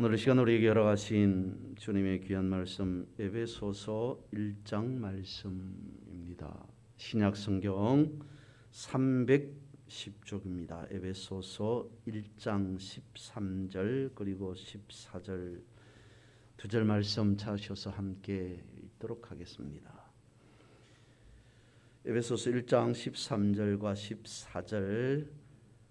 오늘 이 시간 우리에게 열어가신 주님의 귀한 말씀 에베소서 1장 말씀입니다. 신약 성경 310쪽입니다. 에베소서 1장 13절 그리고 14절 두 절 말씀 찾으셔서 함께 읽도록 하겠습니다. 에베소서 1장 13절과 14절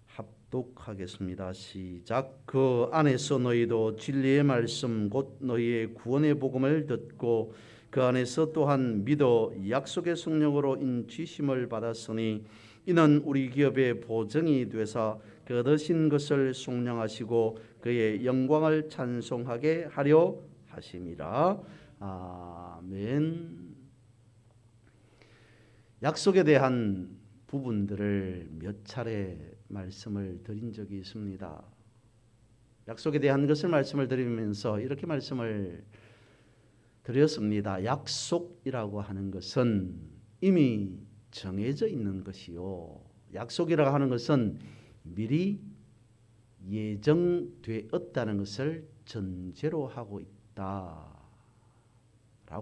합독하겠습니다. 시작. 그 안에서 너희도 진리의 말씀 곧 너희의 구원의 복음을 듣고 그 안에서 또한 믿어 약속의 성령으로 인치심을 받았으니 이는 우리 기업의 보증이 되사 그 얻으신 것을 속량하시고 그의 영광을 찬송하게 하려 하심이라. 아멘. 약속에 대한 부분들을 몇 차례 말씀을 드린 적이 있습니다. 약속에 대한 것을 말씀을 드리면서 이렇게 말씀을 드렸습니다. 약속이라고 하는 것은 이미 정해져 있는 것이요, 약속이라고 하는 것은 미리 예정되었다는 것을 전제로 하고 있다라고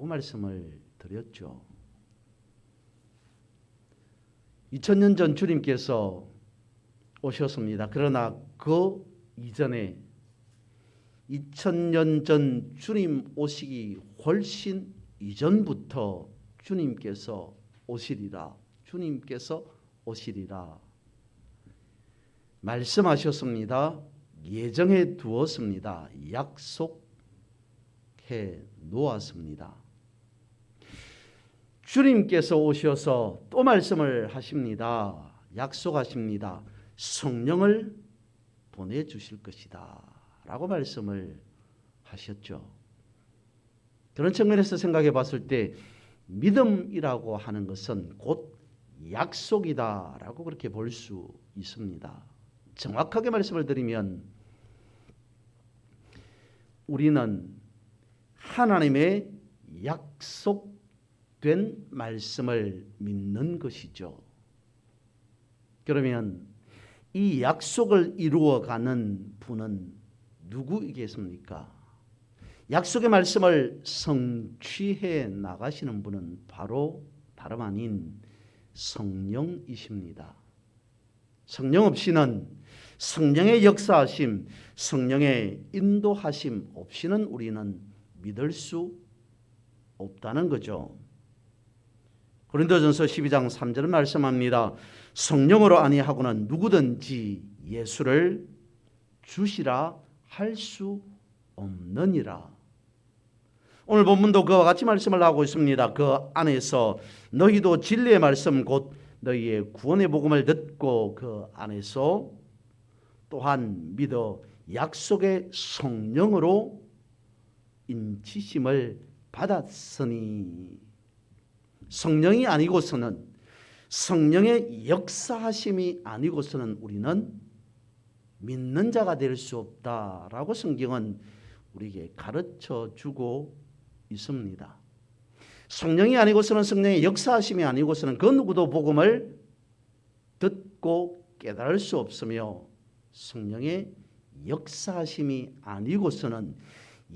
말씀을 드렸죠. 2000년 전 주님께서 오셨습니다. 그러나 그 이전에 2000년 전 주님 오시기 훨씬 이전부터 주님께서 오시리라 말씀하셨습니다. 예정해 두었습니다. 약속해 놓았습니다. 주님께서 오셔서 또 말씀을 하십니다. 약속하십니다. 성령을 보내주실 것이다 라고 말씀을 하셨죠. 그런 측면에서 생각해 봤을 때 믿음이라고 하는 것은 곧 약속이다 라고 그렇게 볼 수 있습니다. 정확하게 말씀을 드리면 우리는 하나님의 약속된 말씀을 믿는 것이죠. 그러면 이 약속을 이루어가는 분은 누구이겠습니까? 약속의 말씀을 성취해 나가시는 분은 바로 다름 아닌 성령이십니다. 성령 없이는, 성령의 역사하심, 성령의 인도하심 없이는 우리는 믿을 수 없다는 거죠. 고린도전서 12장 3절은 말씀합니다. 성령으로 아니하고는 누구든지 예수를 주시라 할 수 없느니라. 오늘 본문도 그와 같이 말씀을 하고 있습니다. 그 안에서 너희도 진리의 말씀 곧 너희의 구원의 복음을 듣고 그 안에서 또한 믿어 약속의 성령으로 인치심을 받았으니, 성령이 아니고서는, 성령의 역사하심이 아니고서는 우리는 믿는 자가 될 수 없다라고 성경은 우리에게 가르쳐 주고 있습니다. 성령이 아니고서는, 성령의 역사하심이 아니고서는 그 누구도 복음을 듣고 깨달을 수 없으며, 성령의 역사하심이 아니고서는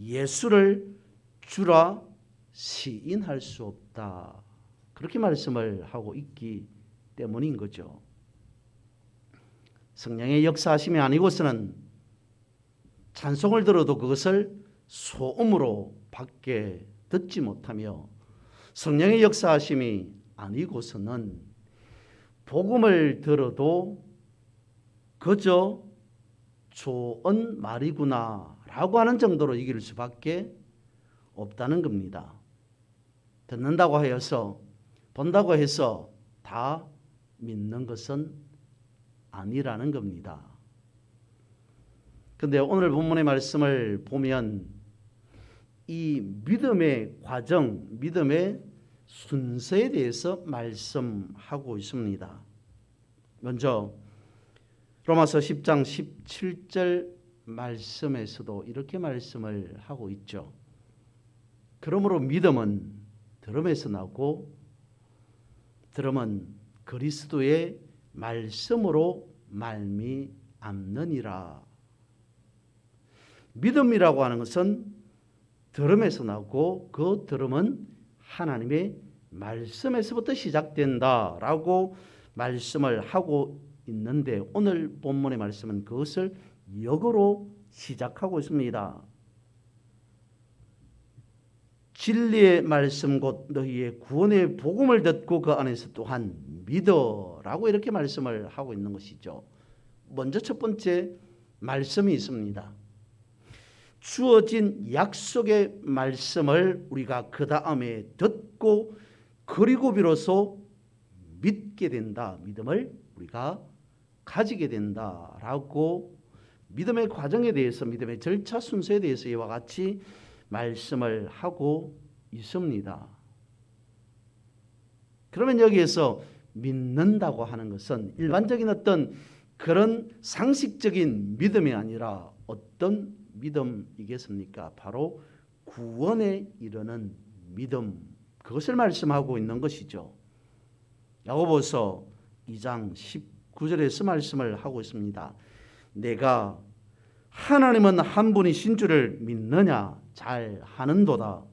예수를 주라 시인할 수 없다, 그렇게 말씀을 하고 있기 때문인 거죠. 성령의 역사하심이 아니고서는 찬송을 들어도 그것을 소음으로 밖에 듣지 못하며, 성령의 역사하심이 아니고서는 복음을 들어도 그저 좋은 말이구나 라고 하는 정도로 이길 수밖에 없다는 겁니다. 듣는다고 하여서, 본다고 해서 다 믿는 것은 아니라는 겁니다. 그런데 오늘 본문의 말씀을 보면 이 믿음의 과정, 믿음의 순서에 대해서 말씀하고 있습니다. 먼저 로마서 10장 17절 말씀에서도 이렇게 말씀을 하고 있죠. 그러므로 믿음은 들음에서 나고 들음은 그리스도의 말씀으로 말미암느니라. 믿음이라고 하는 것은 들음에서 나고 그 들음은 하나님의 말씀에서부터 시작된다라고 말씀을 하고 있는데 오늘 본문의 말씀은 그것을 역으로 시작하고 있습니다. 진리의 말씀 곧 너희의 구원의 복음을 듣고 그 안에서 또한 믿어라고 이렇게 말씀을 하고 있는 것이죠. 먼저 첫 번째 말씀이 있습니다. 주어진 약속의 말씀을 우리가 그 다음에 듣고 그리고 비로소 믿게 된다. 믿음을 우리가 가지게 된다라고 믿음의 과정에 대해서 믿음의 절차 순서에 대해서 이와 같이 말씀을 하고 있습니다. 그러면 여기에서 믿는다고 하는 것은 일반적인 어떤 그런 상식적인 믿음이 아니라 어떤 믿음이겠습니까? 바로 구원에 이르는 믿음, 그것을 말씀하고 있는 것이죠. 야고보서 2장 19절에서 말씀을 하고 있습니다. 내가 하나님은 한 분이신 줄을 믿느냐? 잘 하는도다.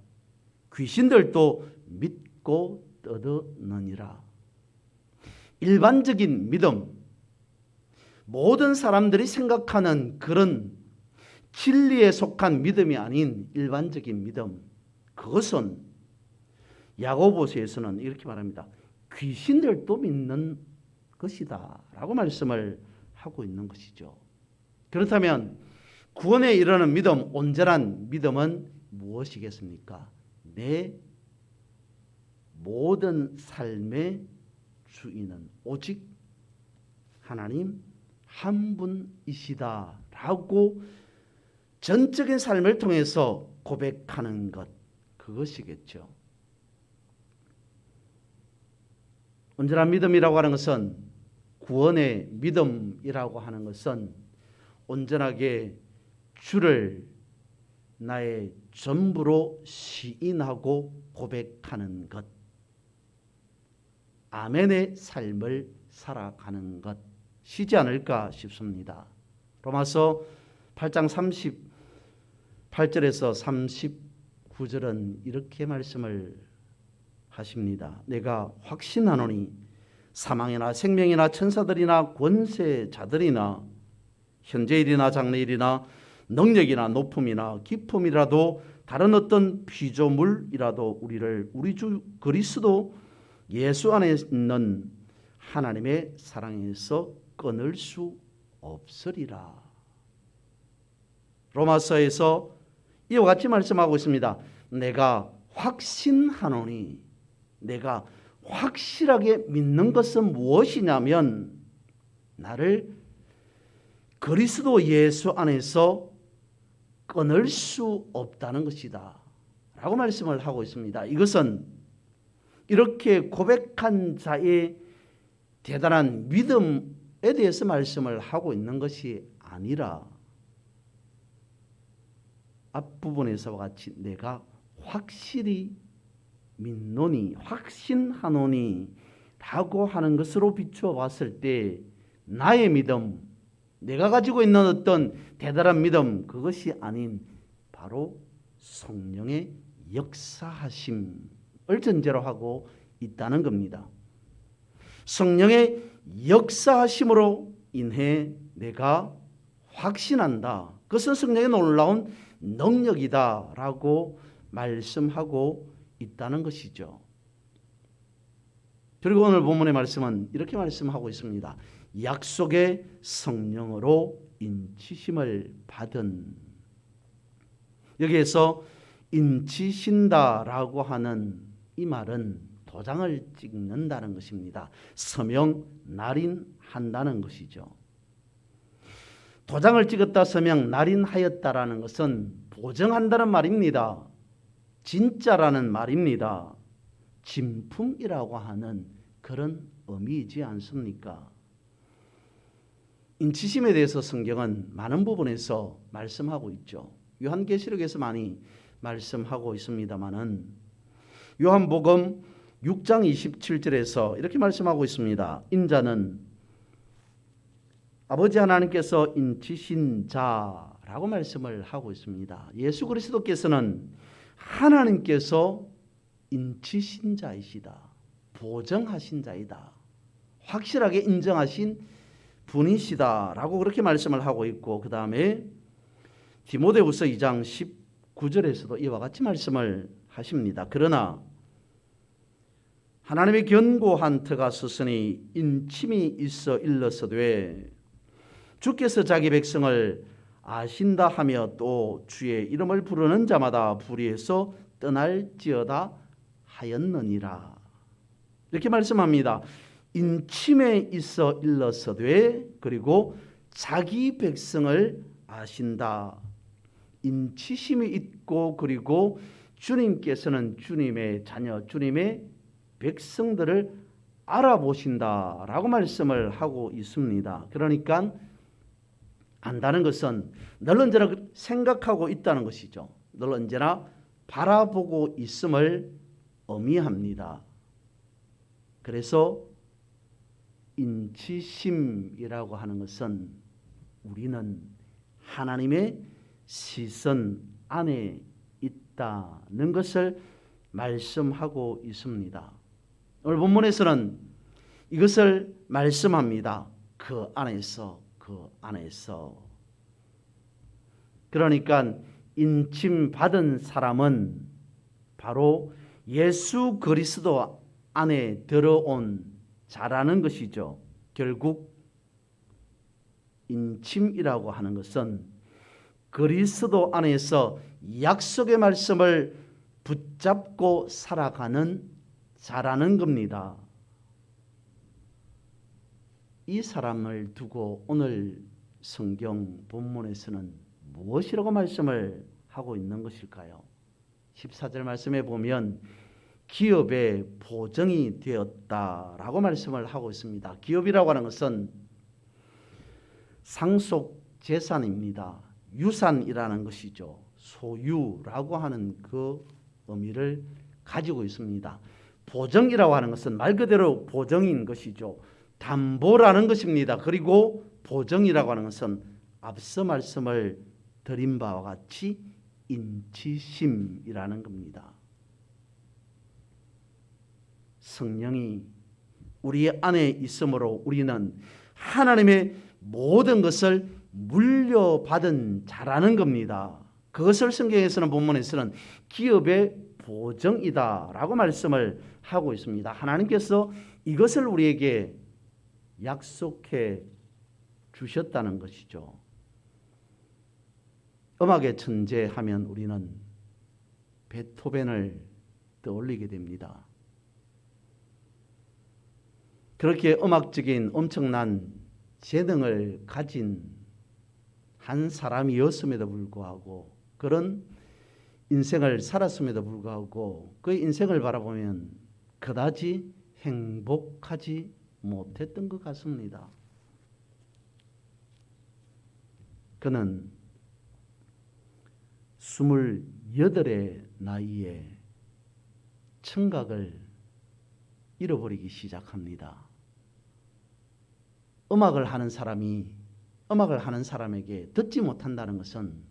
귀신들도 믿고 떠드느니라. 일반적인 믿음, 모든 사람들이 생각하는 그런 진리에 속한 믿음이 아닌 일반적인 믿음, 그것은 야고보서에서는 이렇게 말합니다. 귀신들도 믿는 것이다 라고 말씀을 하고 있는 것이죠. 그렇다면 구원에 이르는 믿음, 온전한 믿음은 무엇이겠습니까? 내 모든 삶의 주인은 오직 하나님 한 분이시다라고 전적인 삶을 통해서 고백하는 것, 그것이겠죠. 온전한 믿음이라고 하는 것은, 구원의 믿음이라고 하는 것은 온전하게 주를 나의 전부로 시인하고 고백하는 것, 아멘의 삶을 살아가는 것이지 않을까 싶습니다. 로마서 8장 38절에서 39절은 이렇게 말씀을 하십니다. 내가 확신하노니 사망이나 생명이나 천사들이나 권세자들이나 현재일이나 장래일이나 능력이나 높음이나 깊음이라도 다른 어떤 피조물이라도 우리를 우리 주 그리스도 예수 안에 있는 하나님의 사랑에서 끊을 수 없으리라. 로마서에서 이와 같이 말씀하고 있습니다. 내가 확신하노니, 내가 확실하게 믿는 것은 무엇이냐면 나를 그리스도 예수 안에서 끊을 수 없다는 것이다 라고 말씀을 하고 있습니다. 이것은 이렇게 고백한 자의 대단한 믿음에 대해서 말씀을 하고 있는 것이 아니라 앞부분에서와 같이 내가 확실히 믿노니, 확신하노니 라고 하는 것으로 비추어 봤을 때 나의 믿음, 내가 가지고 있는 어떤 대단한 믿음, 그것이 아닌 바로 성령의 역사하심을 전제로 하고 있다는 겁니다. 성령의 역사하심으로 인해 내가 확신한다. 그것은 성령의 놀라운 능력이다 라고 말씀하고 있다는 것이죠. 그리고 오늘 본문의 말씀은 이렇게 말씀하고 있습니다. 약속의 성령으로 인치심을 받은, 여기에서 인치신다라고 하는 이 말은 도장을 찍는다는 것입니다. 서명 날인한다는 것이죠. 도장을 찍었다, 서명 날인하였다라는 것은 보증한다는 말입니다. 진짜라는 말입니다. 진품이라고 하는 그런 의미이지 않습니까? 인치심에 대해서 성경은 많은 부분에서 말씀하고 있죠. 요한계시록에서 많이 말씀하고 있습니다마는 요한복음 6장 27절에서 이렇게 말씀하고 있습니다. 인자는 아버지 하나님께서 인치신 자라 라고 말씀을 하고 있습니다. 예수 그리스도께서는 하나님께서 인치신 자이시다. 보정하신 자이다. 확실하게 인정하신 분이시다 라고 그렇게 말씀을 하고 있고, 그 다음에 디모데후서 2장 19절에서도 이와 같이 말씀을 하십니다. 그러나 하나님의 견고한 터가 섰으니 인침이 있어 일러서되 주께서 자기 백성을 아신다 하며 또 주의 이름을 부르는 자마다 불의에서 떠날지어다 하였느니라. 이렇게 말씀합니다. 인침에 있어 일러서되, 그리고 자기 백성을 아신다. 인치심이 있고, 그리고 주님께서는 주님의 자녀, 주님의 백성들을 알아보신다라고 말씀을 하고 있습니다. 그러니까 안다는 것은 늘 언제나 생각하고 있다는 것이죠. 늘 언제나 바라보고 있음을 의미합니다. 그래서 인치심이라고 하는 것은 우리는 하나님의 시선 안에 있다는 것을 말씀하고 있습니다. 오늘 본문에서는 이것을 말씀합니다. 그 안에서, 그 안에서. 그러니까 인침받은 사람은 바로 예수 그리스도 안에 들어온 자라는 것이죠. 결국 인침이라고 하는 것은 그리스도 안에서 약속의 말씀을 붙잡고 살아가는 자라는 겁니다. 이 사람을 두고 오늘 성경 본문에서는 무엇이라고 말씀을 하고 있는 것일까요? 14절 말씀에 보면 기업의 보정이 되었다라고 말씀을 하고 있습니다. 기업이라고 하는 것은 상속 재산입니다. 유산이라는 것이죠. 소유라고 하는 그 의미를 가지고 있습니다. 보정이라고 하는 것은 말 그대로 보정인 것이죠. 담보라는 것입니다. 그리고 보정이라고 하는 것은 앞서 말씀을 드린 바와 같이 인치심이라는 겁니다. 성령이 우리 안에 있으므로 우리는 하나님의 모든 것을 물려받은 자라는 겁니다. 그것을 성경에서는 본문에서는 기업의 보정이다 라고 말씀을 하고 있습니다. 하나님께서 이것을 우리에게 약속해 주셨다는 것이죠. 음악의 천재 하면 우리는 베토벤을 떠올리게 됩니다. 그렇게 음악적인 엄청난 재능을 가진 한 사람이었음에도 불구하고, 그런 인생을 살았음에도 불구하고 그의 인생을 바라보면 그다지 행복하지 못했던 것 같습니다. 그는 28의 나이에 청각을 잃어버리기 시작합니다. 음악을 하는 사람이 음악을 하는 사람에게 듣지 못한다는 것은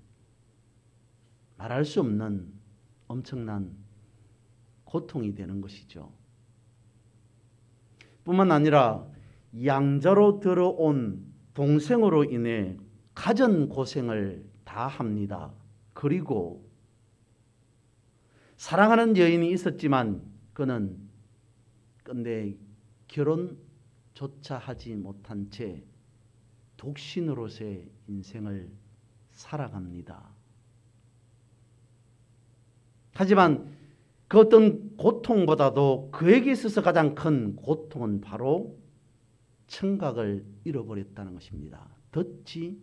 말할 수 없는 엄청난 고통이 되는 것이죠. 뿐만 아니라 양자로 들어온 동생으로 인해 가전 고생을 다 합니다. 그리고 사랑하는 여인이 있었지만 그는 끝내 결혼조차 하지 못한 채 독신으로서의 인생을 살아갑니다. 하지만 그 어떤 고통보다도 그에게 있어서 가장 큰 고통은 바로 청각을 잃어버렸다는 것입니다. 듣지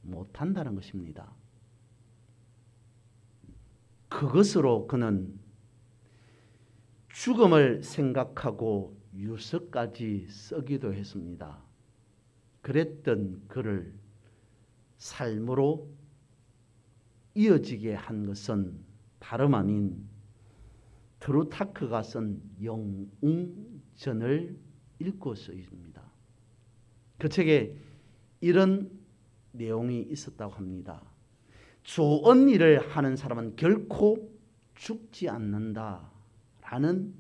못한다는 것입니다. 그것으로 그는 죽음을 생각하고 유서까지 쓰기도 했습니다. 그랬던 그를 삶으로 이어지게 한 것은 다름 아닌 트루타크가 쓴 영웅전을 읽고서입니다. 그 책에 이런 내용이 있었다고 합니다. 좋은 일을 하는 사람은 결코 죽지 않는다라는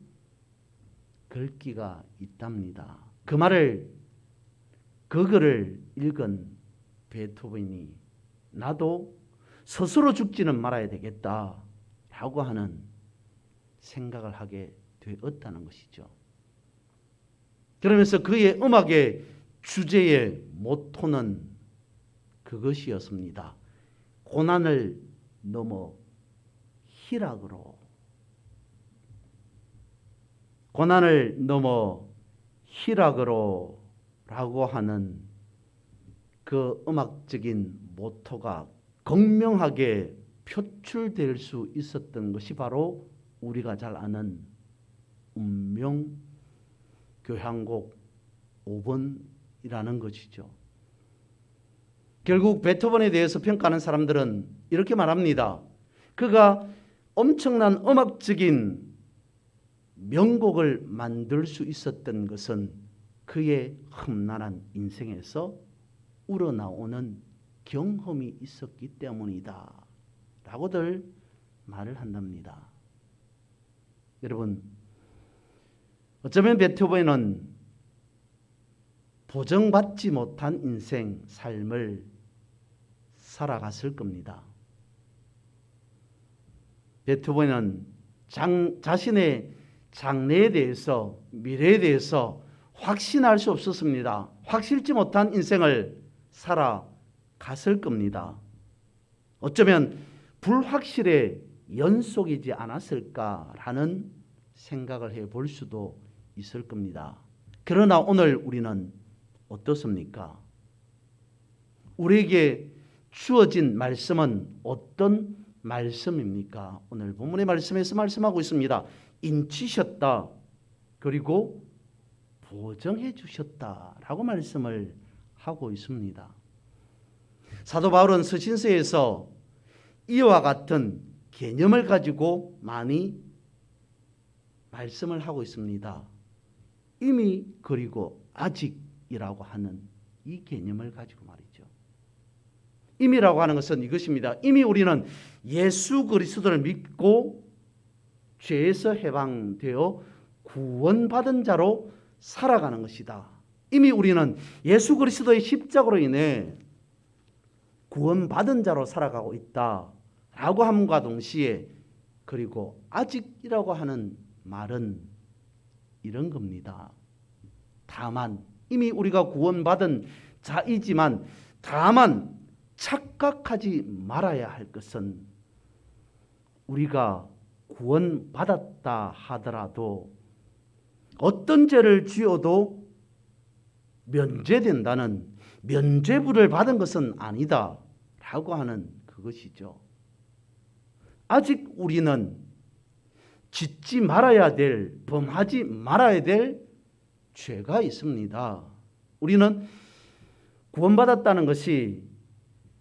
글귀가 있답니다. 그 말을 그 글을 읽은 베토벤이 나도 스스로 죽지는 말아야 되겠다라고 하는 생각을 하게 되었다는 것이죠. 그러면서 그의 음악의 주제의 모토는 그것이었습니다. 고난을 넘어 희락으로, 고난을 넘어 희락으로 라고 하는 그 음악적인 모토가 극명하게 표출될 수 있었던 것이 바로 우리가 잘 아는 운명 교향곡 5번이라는 것이죠. 결국 베토벤에 대해서 평가하는 사람들은 이렇게 말합니다. 그가 엄청난 음악적인 명곡을 만들 수 있었던 것은 그의 험난한 인생에서 우러나오는 경험이 있었기 때문이다 라고들 말을 한답니다. 여러분, 어쩌면 베토벤은 보정받지 못한 인생, 삶을 살아갔을 겁니다. 베토벤은 자신의 장래에 대해서, 미래에 대해서 확신할 수 없었습니다. 확실치 못한 인생을 살아갔을 겁니다. 어쩌면 불확실의 연속이지 않았을까라는 생각을 해볼 수도 있을 겁니다. 그러나 오늘 우리는 어떻습니까? 우리에게 주어진 말씀은 어떤 말씀입니까? 오늘 본문의 말씀에서 말씀하고 있습니다. 인치셨다. 그리고 보정해 주셨다라고 말씀을 하고 있습니다. 사도 바울은 서신서에서 이와 같은 개념을 가지고 많이 말씀을 하고 있습니다. 이미 그리고 아직이라고 하는 이 개념을 가지고 말이죠. 이미라고 하는 것은 이것입니다. 이미 우리는 예수 그리스도를 믿고 죄에서 해방되어 구원받은 자로 살아가는 것이다. 이미 우리는 예수 그리스도의 십자가로 인해 구원받은 자로 살아가고 있다라고 함과 동시에 그리고 아직이라고 하는 말은 이런 겁니다. 다만 이미 우리가 구원받은 자이지만 다만 착각하지 말아야 할 것은 우리가 구원받았다 하더라도 어떤 죄를 지어도 면제된다는 면죄부를 받은 것은 아니다 라고 하는 그것이죠. 아직 우리는 짓지 말아야 될, 범하지 말아야 될 죄가 있습니다. 우리는 구원받았다는 것이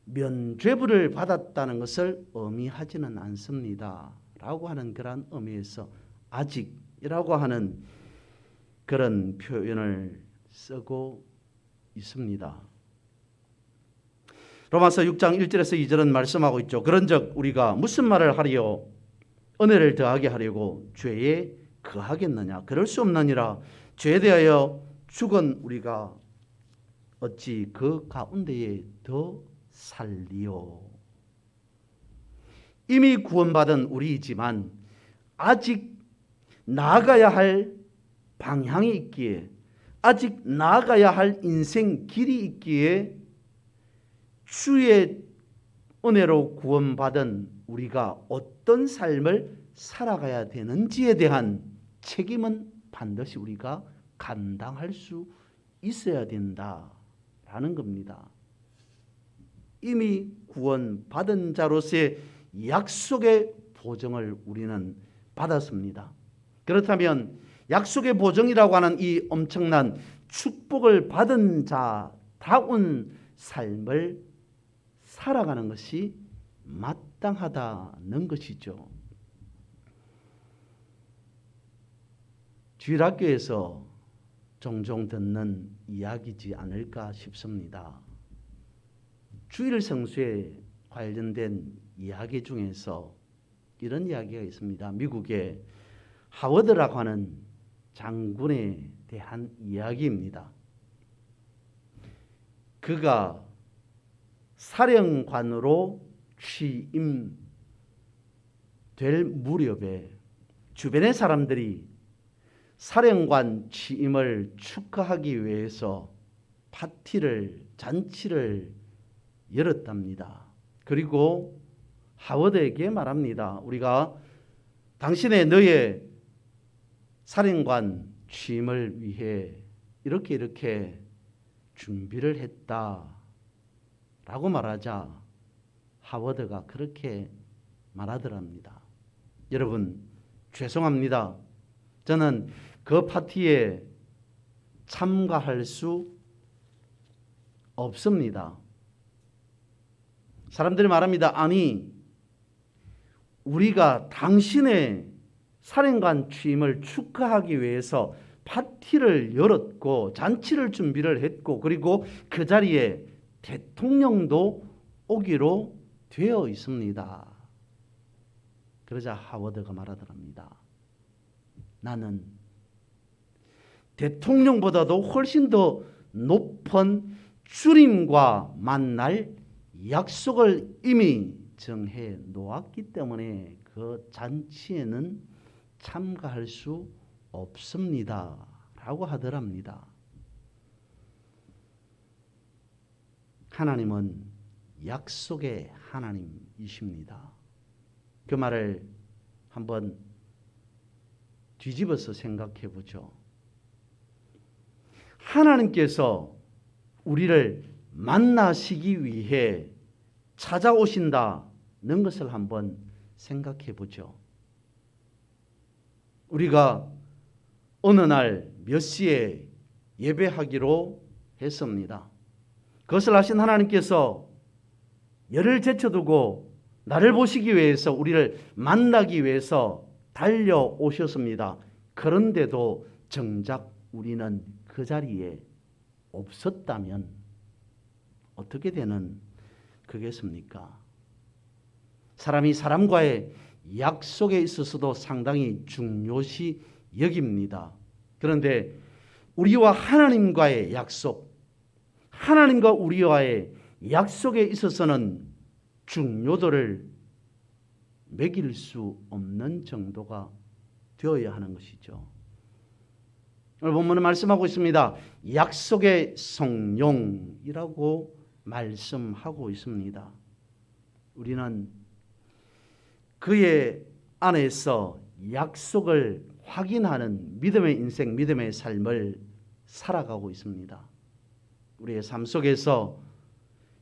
면죄부를 받았다는 것을 의미하지는 않습니다 라고 하는 그런 의미에서 아직이라고 하는 그런 표현을 쓰고 있습니다. 로마서 6장 1절에서 2절은 말씀하고 있죠. 그런즉 우리가 무슨 말을 하리요? 은혜를 더하게 하려고 죄에 거하겠느냐? 그럴 수 없느니라. 죄에 대하여 죽은 우리가 어찌 그 가운데에 더 살리요? 이미 구원받은 우리이지만 아직 나아가야 할 방향이 있기에, 아직 나아가야 할 인생 길이 있기에 주의 은혜로 구원받은 우리가 어떤 삶을 살아가야 되는지에 대한 책임은 반드시 우리가 감당할 수 있어야 된다라는 겁니다. 이미 구원받은 자로서의 약속의 보증을 우리는 받았습니다. 그렇다면 약속의 보증이라고 하는 이 엄청난 축복을 받은 자다운 삶을 살아가는 것이 마땅하다는 것이죠. 주일학교에서 종종 듣는 이야기지 않을까 싶습니다. 주일 성수에 관련된 이야기 중에서 이런 이야기가 있습니다. 미국의 하워드라고 하는 장군에 대한 이야기입니다. 그가 사령관으로 취임될 무렵에 주변의 사람들이 사령관 취임을 축하하기 위해서 잔치를 열었답니다. 그리고 하워드에게 말합니다. 우리가 너의 사령관 취임을 위해 이렇게 준비를 했다라고 말하자 하워드가 그렇게 말하더랍니다. 여러분, 죄송합니다. 저는 그 파티에 참가할 수 없습니다. 사람들이 말합니다. 아니, 우리가 당신의 사령관 취임을 축하하기 위해서 파티를 열었고 잔치를 준비를 했고 그리고 그 자리에 대통령도 오기로 되어 있습니다. 그러자 하워드가 말하더랍니다. 나는 대통령보다도 훨씬 더 높은 주님과 만날 약속을 이미 정해 놓았기 때문에 그 잔치에는 참가할 수 없습니다. 라고 하더랍니다. 하나님은 약속의 하나님이십니다. 그 말을 한번 뒤집어서 생각해 보죠. 하나님께서 우리를 만나시기 위해 찾아오신다는 것을 한번 생각해 보죠. 우리가 어느 날 몇 시에 예배하기로 했습니다. 그것을 아신 하나님께서 열을 제쳐두고 나를 보시기 위해서 우리를 만나기 위해서 달려오셨습니다. 그런데도 정작 우리는 그 자리에 없었다면 어떻게 되는 거겠습니까? 사람이 사람과의 약속에 있어서도 상당히 중요시 여깁니다. 그런데 우리와 하나님과의 약속, 하나님과 우리와의 약속에 있어서는 중요도를 매길 수 없는 정도가 되어야 하는 것이죠. 오늘 본문은 말씀하고 있습니다. 약속의 성령이라고 말씀하고 있습니다. 우리는 그의 안에서 약속을 확인하는 믿음의 인생, 믿음의 삶을 살아가고 있습니다. 우리의 삶 속에서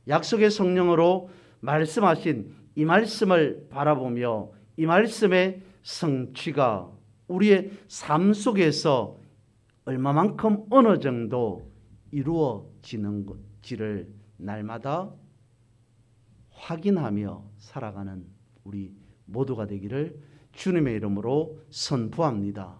약속의 성령으로 말씀하신 이 말씀을 바라보며 이 말씀의 성취가 우리의 삶 속에서 얼마만큼 어느 정도 이루어지는지를 날마다 확인하며 살아가는 우리 모두가 되기를 주님의 이름으로 선포합니다.